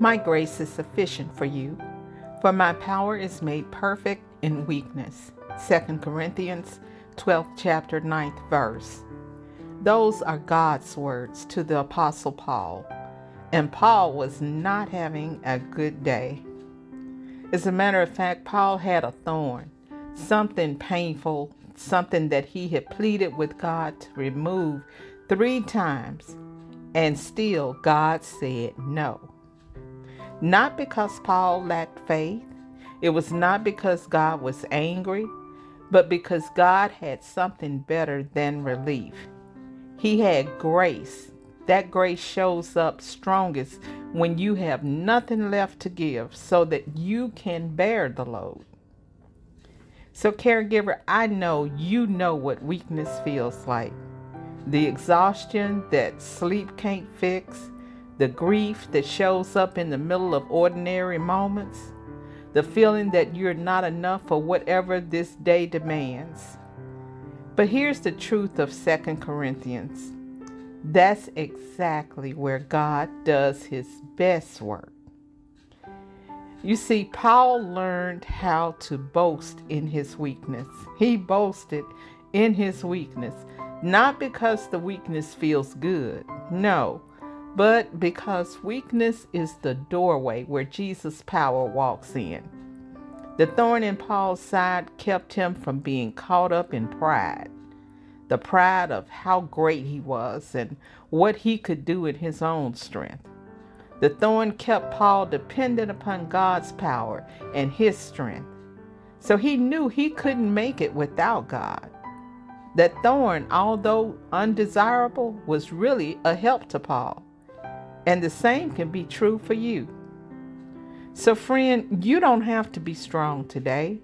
My grace is sufficient for you, for my power is made perfect in weakness. 2 Corinthians 12th chapter 9th verse. Those are God's words to the Apostle Paul, and Paul was not having a good day. As a matter of fact, Paul had a thorn, something painful, something that he had pleaded with God to remove 3 times, and still God said no. Not because Paul lacked faith, it was not because God was angry, but because God had something better than relief. He had grace. That grace shows up strongest when you have nothing left to give so that you can bear the load. So, caregiver, I know you know what weakness feels like. The exhaustion that sleep can't fix, the grief that shows up in the middle of ordinary moments, the feeling that you're not enough for whatever this day demands. But here's the truth of 2 Corinthians. That's exactly where God does his best work. You see, Paul learned how to boast in his weakness. He boasted in his weakness, not because the weakness feels good, no, but because weakness is the doorway where Jesus' power walks in. The thorn in Paul's side kept him from being caught up in pride. The pride of how great he was and what he could do in his own strength. The thorn kept Paul dependent upon God's power and his strength. So he knew he couldn't make it without God. That thorn, although undesirable, was really a help to Paul. And the same can be true for you. So friend, you don't have to be strong today.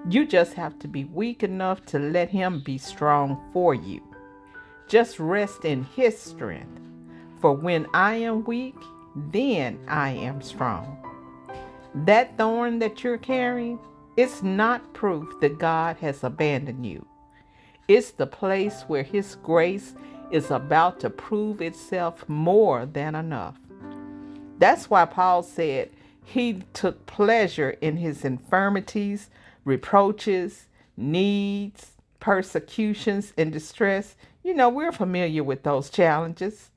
You just have to be weak enough to let him be strong for you. Just rest in his strength. For when I am weak, then I am strong. That thorn that you're carrying, it's not proof that God has abandoned you. It's the place where his grace is about to prove itself more than enough. That's why Paul said he took pleasure in his infirmities, reproaches, needs, persecutions, and distress. You know, we're familiar with those challenges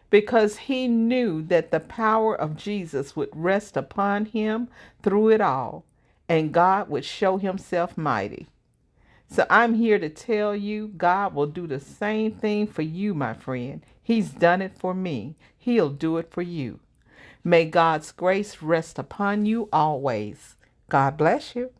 because he knew that the power of Jesus would rest upon him through it all, and God would show himself mighty. So I'm here to tell you, God will do the same thing for you, my friend. He's done it for me. He'll do it for you. May God's grace rest upon you always. God bless you.